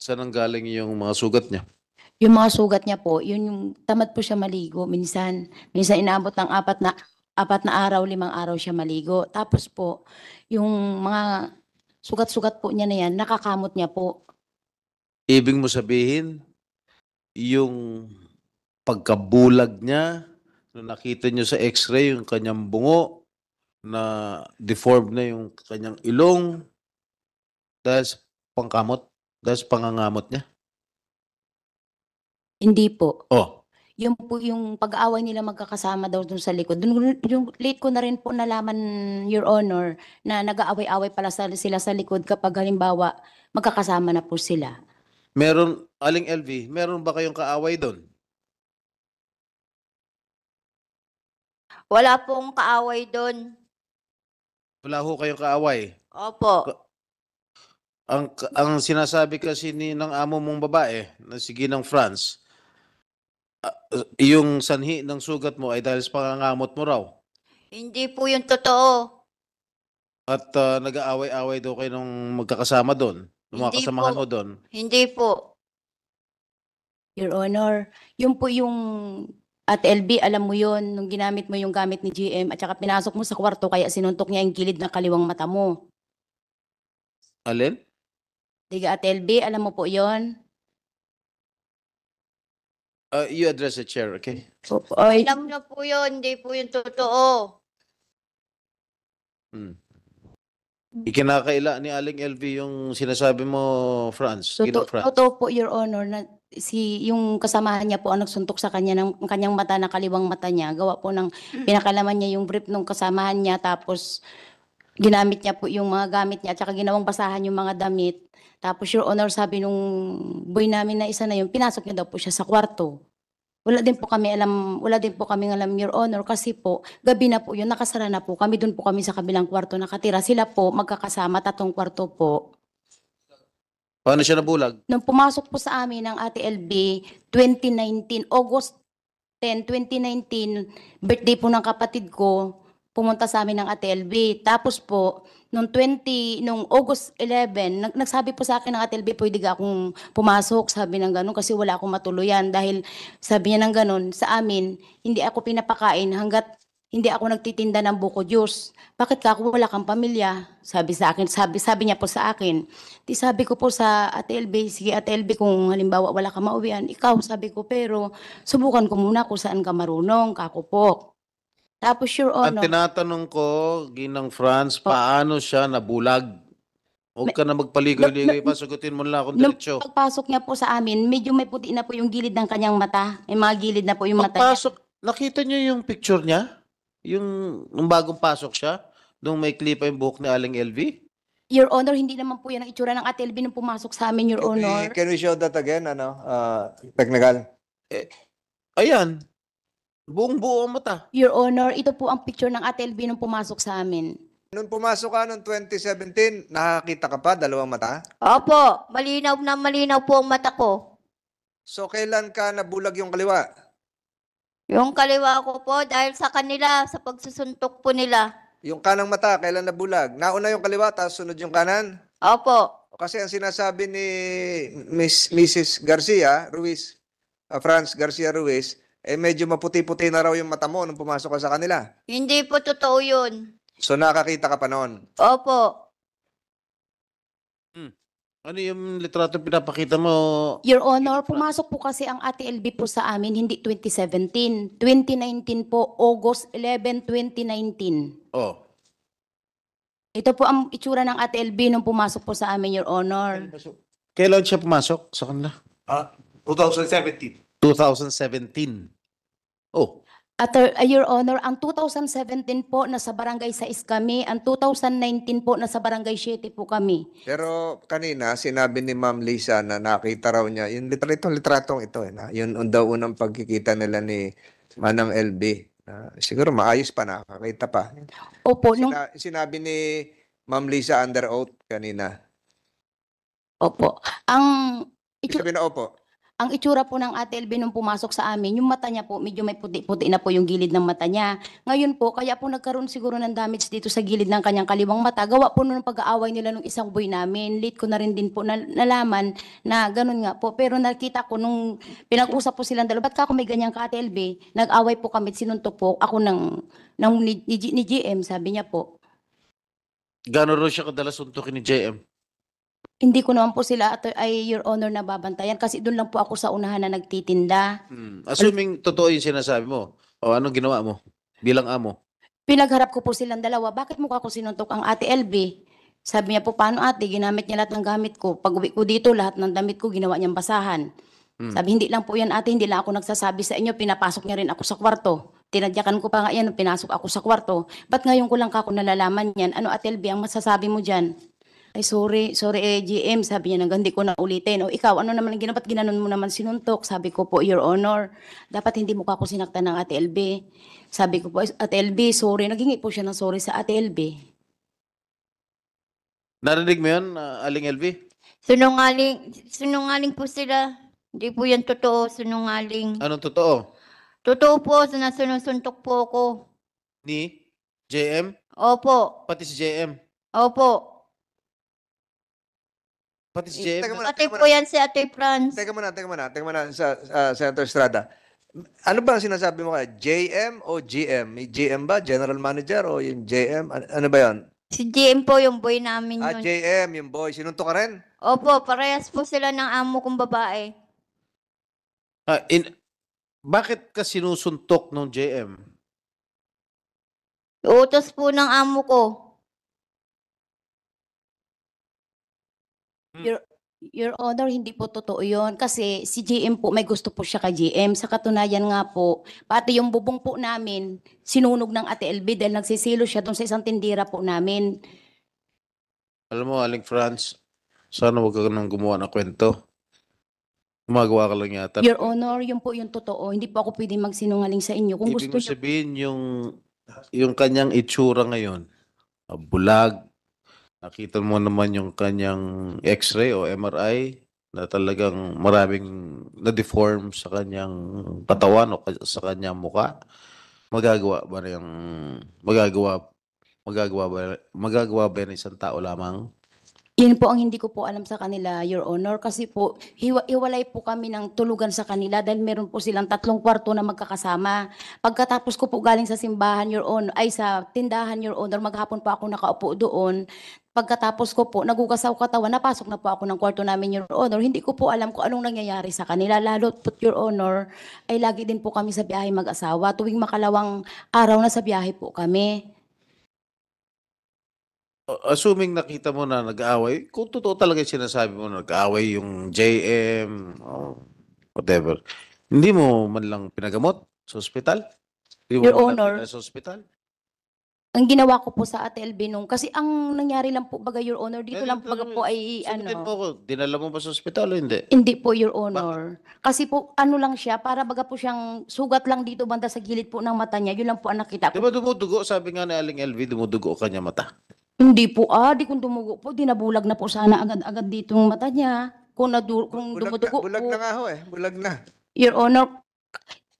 Saan ang galing yung mga sugat niya? Yung mga sugat niya po, yun yung tamad po siya maligo minsan. Minsan inaabot ng apat na araw, 5 araw siya maligo. Tapos po, yung mga sugat-sugat po niya na yan, nakakamot niya po. Ibig mo sabihin, yung pagkabulag niya, nung nakita niyo sa x-ray, yung kanyang bungo, na deformed na yung kanyang ilong, dahil sa pangkamot, dahil sa pangangamot niya. Hindi po. Oh, Yung po yung pag-aaway nila magkakasama daw dun sa likod. Yung late ko na rin po nalaman, Your Honor, na nag-aaway-aaway pala sila sa likod kapag halimbawa magkakasama na po sila. meron, Aling LV, meron ba kayong kaaway doon? Wala pong kaaway doon. Wala ho kayong kaaway. Opo. Ang sinasabi kasi ng amo mong babae, na si Ginang France, yung sanhi ng sugat mo ay dahil sa pangangamot mo raw. Hindi po yung totoo. At nag-aaway-away daw kayo nung magkakasama doon. Nung mga Hindi kasamahan po. mo doon. Hindi po. Your Honor, yun po yung at LB, alam mo yon nung ginamit mo yung gamit ni GM at saka pinasok mo sa kwarto kaya sinuntok niya yung gilid ng kaliwang mata mo. Alin? Diga at LB, alam mo po yon. You address the chair, okay? Oy, Alam na po yun. Hindi po yung totoo. Ikinakaila ni Aling LV yung sinasabi mo, France. Ginang France. totoo po, Your Honor, na yung kasamahan niya po ang nagsuntok sa kanya ng kanyang mata, na kaliwang mata niya. Gawa po ng pinakalaman niya yung brief nung kasamahan niya, tapos ginamit niya po yung mga gamit niya at saka ginawang basahan yung mga damit. Tapos, Your Honor, sabi nung boy namin na isa na yun, pinasok niya daw po siya sa kwarto. Wala din po kami alam, Your Honor, kasi po, gabi na po yun, nakasara na po kami, doon po kami sa kabilang kwarto nakatira. Sila po, magkakasama, 3 kwarto po. Paano siya nabulag? Nung pumasok po sa amin ng Ate LB, 2019, August 10, 2019, birthday po ng kapatid ko, pumunta sa amin ng Ate LB. Tapos po, nung August 11, nagsabi po sa akin ng Ate LB, pwede ka akong pumasok, sabi ng ganun, kasi wala akong matuluyan. Dahil sabi niya ng ganun, sa amin, hindi ako pinapakain hanggat hindi ako nagtitinda ng buko juice. Bakit ka ako, wala kang pamilya? Sabi sa akin, sabi niya po sa akin. Di sabi ko po sa Ate LB, sige Ate LB, kung halimbawa wala ka mauwian, ikaw, sabi ko, pero subukan ko muna kung saan ka marunong, kako po. Tapos, Your Ang Honor, tinatanong ko, Ginang France, paano siya nabulag? Huwag ka na magpaligoy-ligoy pa, sagutin mo lang akong nung diretsyo. pagpasok niya po sa amin, medyo may puti na po yung gilid ng kanyang mata. May mga gilid na po yung mata niya. Pagpasok, nakita niyo yung picture niya? Yung nung bagong pasok siya? Nung may klipa yung buhok ni Aling LV? Your Honor, hindi naman po yan ang itsura ng Ate LB nung pumasok sa amin, Your Honor. Can we show that again? Technical. Ayan. Buong-buo ang mata. Your Honor, ito po ang picture ng Ate LB nung pumasok sa amin. Nung pumasok ka noong 2017, nakakita ka pa, dalawang mata? Opo. Malinaw na malinaw po ang mata ko. So, kailan ka nabulag yung kaliwa? Yung kaliwa ko po, dahil sa kanila, sa pagsusuntok po nila. Yung kanang mata, kailan nabulag? Nauna yung kaliwa, tapos sunod yung kanan? Opo. Kasi ang sinasabi ni Mrs. Garcia Ruiz, Franz Garcia Ruiz, medyo maputi-puti na raw yung mata mo nung pumasok ka sa kanila. Hindi po totoo yun. So, nakakita ka pa noon? Opo. Ano yung litrato pinapakita mo? Your Honor, pumasok po kasi ang Ate LB po sa amin, hindi 2017. 2019 po, August 11, 2019. Oh. Ito po ang itsura ng Ate LB nung pumasok po sa amin, Your Honor. Kailan siya pumasok sa kanila? 2017. 2017. Oh. At Your Honor, ang 2017 po nasa barangay 6 kami, ang 2019 po nasa barangay 7 po kami. Pero kanina, sinabi ni Ma'am Lisa na nakita raw niya, yung litratong ito, yun daw unang pagkikita nila ni Manang LB. Siguro maayos pa, nakakita pa. Opo, Sinabi ni Ma'am Lisa under oath kanina. Opo. Ang Sabi na opo. Ang itsura po ng Ate LB nung pumasok sa amin, yung mata niya po, medyo may puti-puti na po yung gilid ng mata niya. Ngayon po, kaya po nagkaroon siguro ng damage dito sa gilid ng kanyang kaliwang mata. Gawa po nung pag-aaway nila nung isang boy namin. Late ko na rin din po nalaman na ganun nga po. Pero nakita ko nung pinag-usap po silang dalawa, ba't ka ako may ganyan ka, Ate LB? Nag-away po kami, sinuntok po ako ni GM, sabi niya po. Gano'n rin siya kadalas suntukin ni JM? Hindi ko naman po sila, Your Honor, nababantayan kasi doon lang po ako sa unahan na nagtitinda. Assuming totoo yung sinasabi mo, o anong ginawa mo bilang amo? Pinagharap ko po silang dalawa, bakit mukha ko sinuntok ang Ate LB? Sabi niya po, paano ate, ginamit niya lahat ng gamit ko. Pag uwi ko dito, lahat ng damit ko ginawa niyang basahan. Sabi, hindi lang po yan ate, hindi lang ako nagsasabi sa inyo, pinapasok niya rin ako sa kwarto. Tinadyakan ko pa nga yan, pinasok ako sa kwarto. Ba't ngayon ko lang kako nalalaman yan? Ano Ate LB, ang masasabi mo dyan? Ay, sorry, GM, sabi niya, hindi ko na ulitin. O ikaw, ano naman ang ginawa, ba't ginanon mo naman sinuntok? Sabi ko po, Your Honor, dapat hindi mo ako sinaktan ng Ate LB. Sabi ko po, Ate LB, sorry. Naghingi po siya ng sorry sa Ate LB. Narinig mo yun, Aling LV? Sinungaling po sila. Hindi po yan totoo, sinungaling. Anong totoo? Totoo po, na sinusuntok po ako. Ni JM? Opo, Pati si JM? opo. Pati si JM? Teka muna, Ate po yan si Ate Franz. Teka muna sa Senator Estrada. Ano ba ang sinasabi mo kaya? JM o GM? May GM ba? General Manager o yung JM? Ano ba yan? Si GM po yung boy namin yun. JM, yung boy. Sinuntok ka rin? Opo, parehas po sila ng amo kong babae. Bakit ka sinusuntok ng JM? Utos po ng amo ko. Your Honor, hindi po totoo yun. Kasi si GM po, may gusto po siya kay GM. Sa katunayan nga po, pati yung bubong po namin, sinunog ng Ate LB dahil nagsisilo siya doon sa isang tindira po namin. Alam mo, Aling Franz, sana huwag ka nang gumawa ng kwento. Gumagawa ka lang yata. Your Honor, yun po yung totoo. Hindi po ako pwedeng magsinungaling sa inyo. Kung Ibig gusto mo niyo, sabihin yung kanyang itsura ngayon, bulag, nakita mo naman yung kanyang x-ray o MRI na talagang maraming na-deform sa kanyang katawan o sa kanyang muka. Magagawa ba ng isang tao lamang? yun po ang hindi ko po alam sa kanila, Your Honor. Kasi po, hiwalay po kami ng tulugan sa kanila dahil meron po silang 3 kwarto na magkakasama. Pagkatapos ko po galing sa simbahan, Your Honor, ay sa tindahan, Your Honor, maghapon pa ako nakaupo doon. Pagkatapos ko po, nagugas ako katawan, napasok na po ako ng kwarto namin, Your Honor. Hindi ko po alam kung anong nangyayari sa kanila. Lalo po, Your Honor, ay lagi din po kami sa biyahe mag-asawa. Tuwing makalawang araw na sa biyahe po kami. Assuming nakita mo na nag-aaway, kung totoo talaga yung sinasabi mo na nag-aaway yung JM o whatever, hindi mo man lang pinagamot sa ospital? Hindi mo Your man lang Honor. pinala sa ospital? Ang ginawa ko po sa Ate LB nung, kasi ang nangyari lang po baga, Your Honor, dito lang po baga po ay Sagutin mo ano, ko, dinala mo ba sa ospital o hindi? hindi po, Your Honor. Kasi po, ano lang siya, para baga po siyang sugat lang dito banda sa gilid po ng mata niya, yun lang po ang nakita Di ko. ba dumudugo? Sabi nga ni Aling LV, dumudugo kanya mata. Hindi po, di kung dumugo po, dinabulag na po sana agad-agad dito yung mata niya. Kung dumudugo Bulag po, na nga ho eh. Bulag na. Your Honor,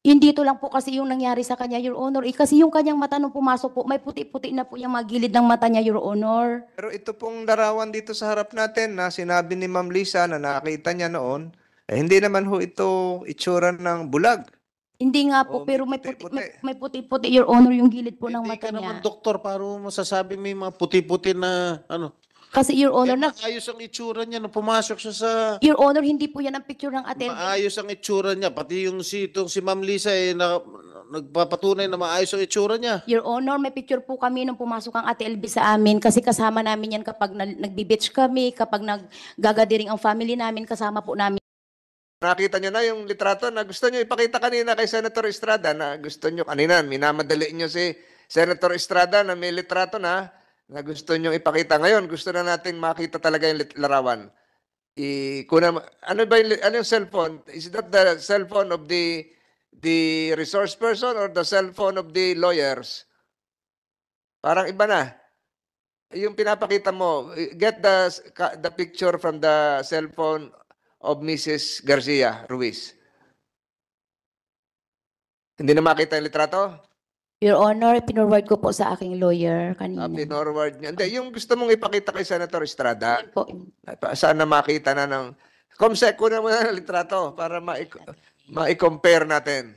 yun dito lang po kasi yung nangyari sa kanya, Your Honor. Kasi yung kanyang mata nung pumasok po, may puti-puti na po yung mga gilid ng mata niya, Your Honor. Pero ito pong larawan dito sa harap natin na sinabi ni Ma'am Lisa na nakita niya noon, hindi naman ho ito itsura ng bulag. Hindi nga po, Oh, pero may may puti-puti. may puti-puti, Your Honor, yung gilid po ng Hindi mata ka naman niya. doktor, para mo masasabi may mga puti-puti na ano. Kasi, Your Honor, Maayos ang itsura niya nung pumasok siya sa... Your Honor, hindi po yan ang picture ng Ate LB. Maayos ang itsura niya. Pati yung si Ma'am Lisa nagpapatunay na maayos ang itsura niya. Your Honor, may picture po kami nung pumasok ang Ate LB sa amin kasi kasama namin yan kapag nagbi-beach kami, kapag naggagadiring ang family namin, kasama po namin. Nakita niyo na yung litrato na gusto niyo ipakita kanina kay Senator Estrada na gusto niyo kanina, minamadali niyo si Senator Estrada na may litrato na gusto niyo ipakita. Ngayon, gusto na nating makita talaga yung larawan. Ano ba yung cellphone? Is that the cellphone of the resource person or the cellphone of the lawyers? Parang iba na. Yung pinapakita mo, get the picture from the cellphone of Mrs. Garcia Ruiz? Hindi na makita yung litrato? Your Honor, pinorward ko po sa aking lawyer kanina. Pinorward niya. Hindi, yung gusto mong ipakita kay Senator Estrada, Yun po. sana makita na ng... Comsec, kuna mo na ng litrato para ma-compare natin.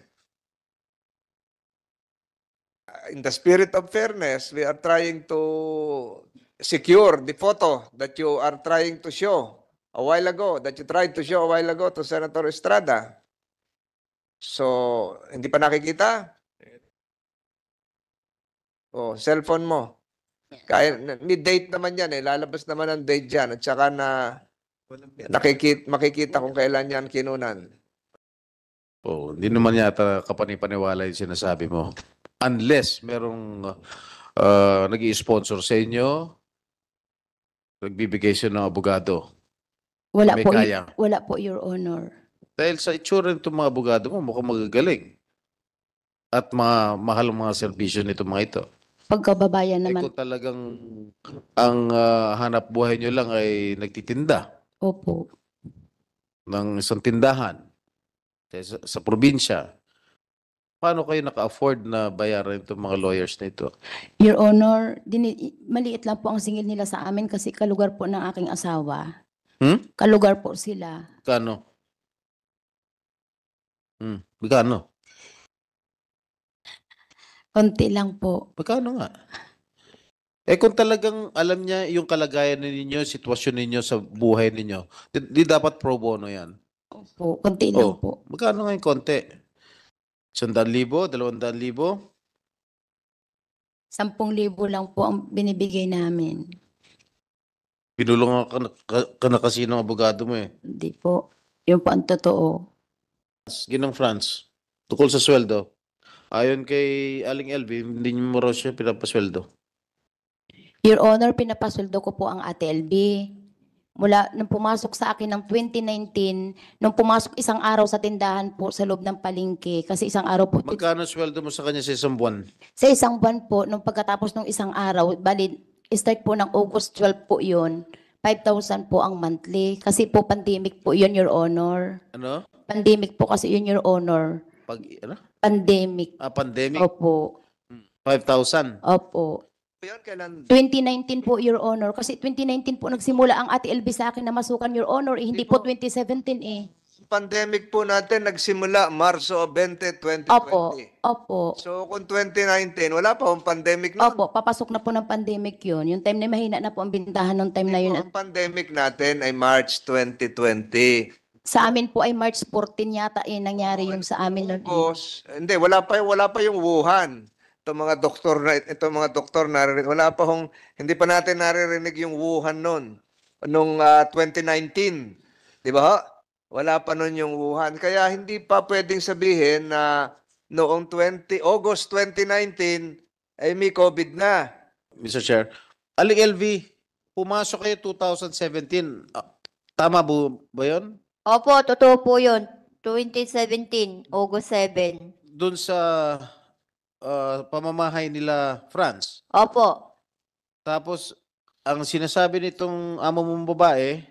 In the spirit of fairness, we are trying to secure the photo that you are trying to show a while ago, that you tried to show a while ago to Senator Estrada. So, hindi pa nakikita? Oh, cellphone mo. Kaya, may date naman yan eh. Lalabas naman ang date dyan. At saka na makikita kung kailan yan kinunan. Oh, hindi naman yata kapanipaniwala yung sinasabi mo. Unless merong nag-i-sponsor sa inyo, nagbibigay siya ng abogado. Wala May po, kaya. wala po, Your Honor. Dahil sa itsura nitong mga abogado mo, mukhang magagaling. At mahal ang mga serbisyo nito mga ito. Pagkababayan Eh, naman. kung talagang ang hanap buhay nyo lang ay nagtitinda Opo. ng isang tindahan sa probinsya, paano kayo naka-afford na bayaran itong mga lawyers na ito? Your Honor, maliit lang po ang singil nila sa amin kasi kalugar po ng aking asawa. Kalugar po sila. Kano? Magkano? Konti lang po. Magkano nga? Eh kung talagang alam niya yung kalagayan ninyo, sitwasyon ninyo sa buhay ninyo, di dapat pro bono yan. Opo, konti lang po. Magkano nga yung konti? 100,000? 200,000? 10,000 lang po ang binibigay namin. Pinulungan ka na kasi ng abogado mo eh. Hindi po. Yun po ang totoo. Ginang France, tukol sa sweldo. Ayon kay Aling LV, hindi mo raw siya pinapasweldo. Your Honor, pinapasweldo ko po ang Ate LB. Mula nung pumasok sa akin ng 2019, nung pumasok isang araw sa tindahan po sa loob ng palengke, kasi isang araw po, Magkano sweldo mo sa kanya sa isang buwan? sa isang buwan po, nung pagkatapos ng isang araw, bali, start po ng August 12 po yun, 5,000 po ang monthly. Kasi po pandemic po yun, Your Honor. Ano? Pandemic po kasi yun, Your Honor. Ano? Pandemic. Pandemic? Opo. 5,000? Opo. Yan, kailan? 2019 po, Your Honor. Kasi 2019 po nagsimula ang Ate LB sa akin na masukan, Your Honor. Eh, hindi po 2017 eh. Pandemic po natin nagsimula Marso 20, 2020. Opo. Opo. So kung 2019, wala pa akong pandemic noon. Opo, papasok na po ng pandemic yun. Yung time na mahina na po ang bintahan ng time na yun. Ang pandemic natin ay March 2020. Sa amin po ay March 14 yata nangyari yung sa amin nun. Hindi, wala pa yung Wuhan. Itong mga doktor hindi pa natin naririnig yung Wuhan noon. Nung 2019. Di ba? Wala pa noon yung Wuhan. Kaya hindi pa pwedeng sabihin na noong August 2019 ay may COVID na. Mr. Chair, Aling LV, pumasok kayo 2017. Tama ba yun? Opo, totoo po yun. 2017, August 7. Doon sa pamamahay nila France. Opo. Tapos, ang sinasabi nitong amo mong babae,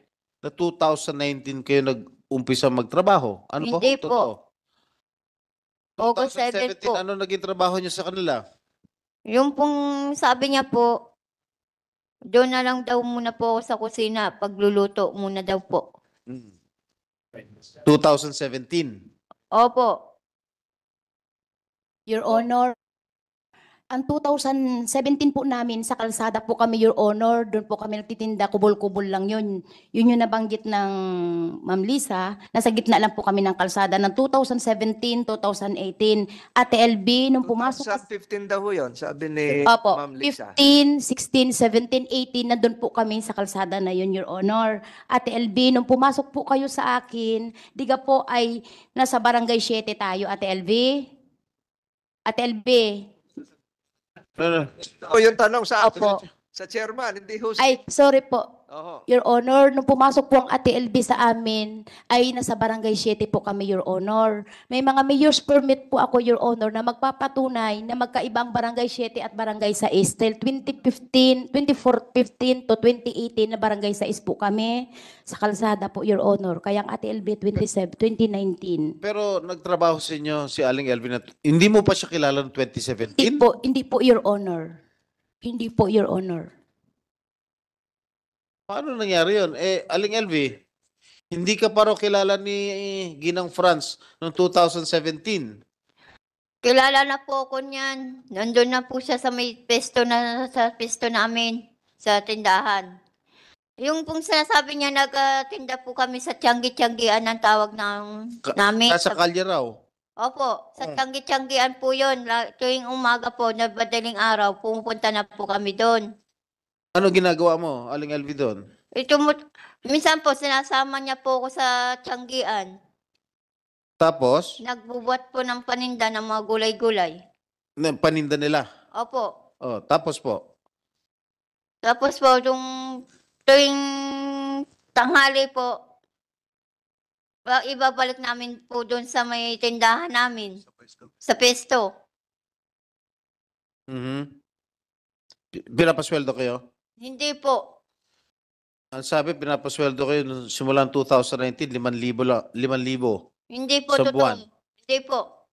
na 2019 kayo nag-umpisa magtrabaho. Ano Hindi po? po. Totoo? August 7 po. Ano naging trabaho niya sa kanila? Yung pong sabi niya po, doon na lang daw muna po ako sa kusina. Pagluluto muna daw po. 2017. Opo. Your Honor, ang 2017 po namin sa kalsada po kami, Your Honor, doon po kami nagtitinda, kubol-kubol lang yun. Yun yung nabanggit ng Ma'am Lisa, nasa gitna lang po kami ng kalsada ng 2017, 2018. Ate LB, nung pumasok Sa 15 daw yun, sabi ni Opo, Ma'am Lisa. 15, 16, 17, 18, nandun po kami sa kalsada na yun, Your Honor. Ate LB, nung pumasok po kayo sa akin, diga po ay nasa barangay 7 tayo, Ate LB. Ate LB. O yung tanong sa Opo. chairman, hindi ho. Ay, sorry po. Oho. Your Honor, nung pumasok po ang ATLB sa amin, ay nasa Barangay 7 po kami, Your Honor. May mga mayor's permit po ako, Your Honor, na magpapatunay na magkaibang Barangay 7 at Barangay 6. Till 2015 to 2018 na Barangay 6 po kami sa kalsada po, Your Honor. Kaya ang ATLB 2019. Pero nagtrabaho sa inyo si Aling Elvie na hindi mo pa siya kilala noong 2017? Hindi po, Your Honor. Hindi po, Your Honor. Paano nangyari yun? Aling Elvie, hindi ka pa raw kilala ni Ginang France noong 2017. Kilala na po ako niyan. Nandun na po siya sa may sa pesto namin, sa tindahan. Yung pong sinasabi niya, nagtinda po kami sa Tianggi-Tianggian ang tawag namin. Nasa kalye raw. Opo, sa Tianggi-Tianggian po yun. Tuwing umaga po, na madaling araw, pumupunta na po kami doon. Ano ginagawa mo, Aling Elvie, doon? Minsan po, sinasama niya po ako sa Tianggian. Tapos, Nagbubuhat po ng paninda ng mga gulay-gulay. paninda nila. Opo. Oh, tapos po. Tapos po, tuwing tanghali po, ibabalik namin po doon sa may tindahan namin. Sa pesto. Pinapasweldo kayo? Hindi po. Ang sabi, pinapasweldo kayo nung simulan 2019, 5,000 lang. 5,000. Hindi po Sa totoo. buwan. Hindi po.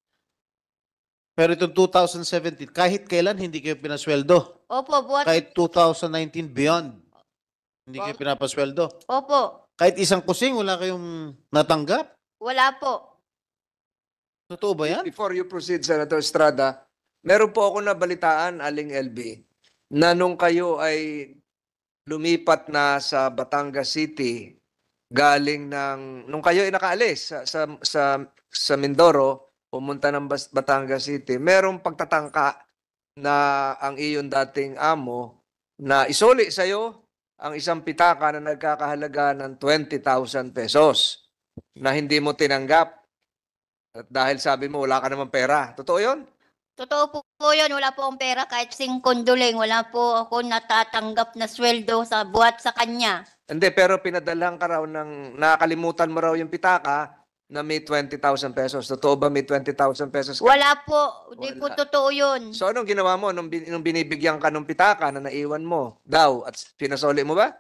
Pero itong 2017, kahit kailan hindi kayo pinasweldo. Opo, buhat. Kahit 2019 beyond, hindi kayo pinapasweldo. Opo. Kahit isang kusing, wala kayong natanggap. Wala po. Totoo ba yan? Before you proceed, Senator Estrada, meron po ako nabalitaan, Aling LB, na nung kayo ay lumipat na sa Batangas City, nung kayo ay nakaalis sa Mindoro, pumunta ng Batangas City, merong pagtatangka na ang iyon dating amo na isoli sa'yo ang isang pitaka na nagkakahalaga ng 20,000 pesos na hindi mo tinanggap. At dahil sabi mo, wala ka naman pera. Totoo yun? Totoo po yun. Wala po akong pera kahit singkonduling. Wala po ako natatanggap na sweldo sa buhat sa kanya. Hindi, pero pinadalhan ka raw nakakalimutan mo raw yung pitaka na may 20,000 pesos. Totoo ba may 20,000 pesos ka? Wala po. Hindi po Wala. totoo yun. So anong ginawa mo nung binibigyan ka ng pitaka na naiwan mo daw at pinasoli mo ba?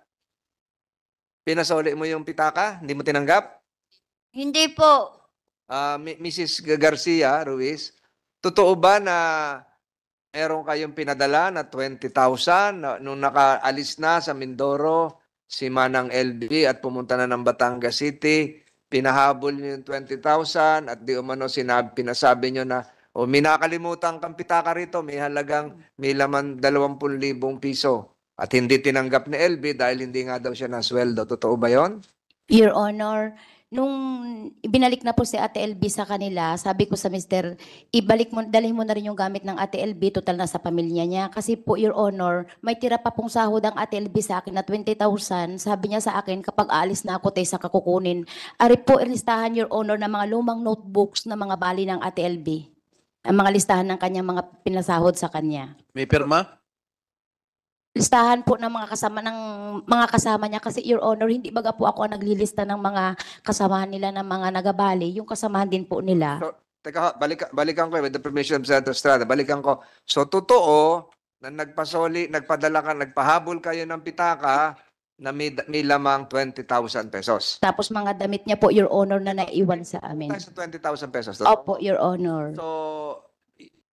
Pinasoli mo yung pitaka? Hindi mo tinanggap? Hindi po. Mrs. Garcia Ruiz, totoo ba na meron kayong pinadala na 20,000 nung nakaalis na sa Mindoro si Manang LB at pumunta na ng Batangas City? Pinahabol niyo yung 20,000 at di umano pinasabi niyo na may nakalimutan kang pitaka rito, may laman 20,000 piso at hindi tinanggap ni LB dahil hindi nga daw siya nasweldo. Totoo ba yon? Your Honor, nung ibinalik na po si Ate LB sa kanila, sabi ko sa Mr., dalhin mo na rin yung gamit ng Ate LB, total na sa pamilya niya. Kasi po, Your Honor, may tira pa pong sahod ang Ate LB sa akin na 20,000. Sabi niya sa akin, kapag aalis na ako, sa kakukunin. Ari po, listahan, Your Honor, ng mga lumang notebooks na mga bali ng Ate LB. Ang mga listahan ng kanyang mga pinasahod sa kanya. May pirma? Listahan po ng mga kasama niya kasi, Your Honor, hindi baga po ako ang naglilista ng mga kasamahan nila ng mga nagabali, yung kasamahan din po nila. So, teka, balikan ko with the permission of Senator Estrada. Balikan ko. So, totoo na nagpahabol kayo ng pitaka na may lamang 20,000 pesos. Tapos mga damit niya po, Your Honor, na naiwan sa amin. Sa 20,000 pesos. Totoo? Opo, Your Honor. So,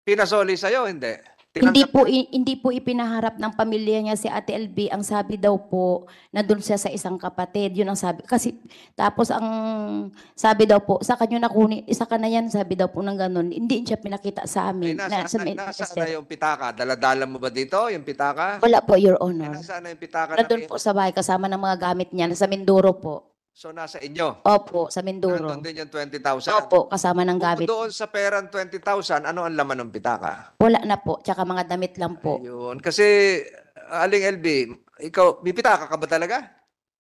pinasoli sa'yo, hindi? Hindi po ipinaharap ng pamilya niya si Ate LB. Ang sabi daw po, na doon siya sa isang kapatid. Yun ang sabi. Kasi, tapos ang sabi daw po, sa kanyo nakunin, isa ka na yan, sabi daw po ng ganun. Hindi siya pinakita sa amin. Nasaan na yung pitaka? Daladala mo ba dito, yung pitaka? Wala po, Your Honor. Nasaan na yung pitaka? Nandun po sa bahay, kasama ng mga gamit niya. Sa Mindoro po. So, nasa inyo? Opo, sa Mindoro. Nandun din yung 20,000? Opo, kasama ng gamit. Doon sa perang 20,000, ano ang laman ng pitaka? Wala na po, tsaka mga damit lang po. Ayun. Kasi, Aling LB, ikaw, may pitaka ka ba talaga?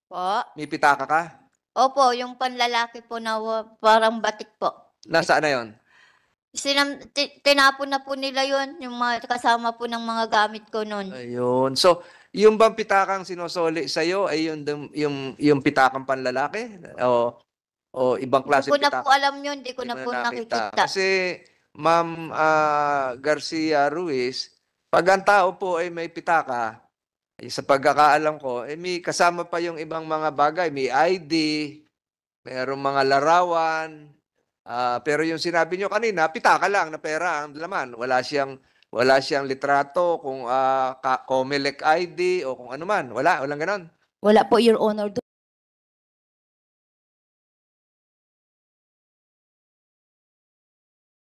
Po. May pitaka ka? Opo, yung panlalaki po na parang batik po. Nasaan na yon? Tinapon na po nila yun, yung mga kasama po ng mga gamit ko noon. Ayun. So, Yung bang pitakang sinosoli sa iyo ay yung pitakang panlalaki o ibang Hindi klase ko na po pitaka? alam yun, hindi ko Hindi na mo po nakita. nakikita. Kasi Ma'am Garcia Ruiz, pag ang tao po ay may pitaka, sa pagkakaalam ko, may kasama pa yung ibang mga bagay, may ID, mayroong mga larawan, pero yung sinabi nyo kanina, pitaka lang na pera ang laman. Wala siyang litrato kung Comelec ID o kung ano man. Walang ganon. Wala po, Your Honor.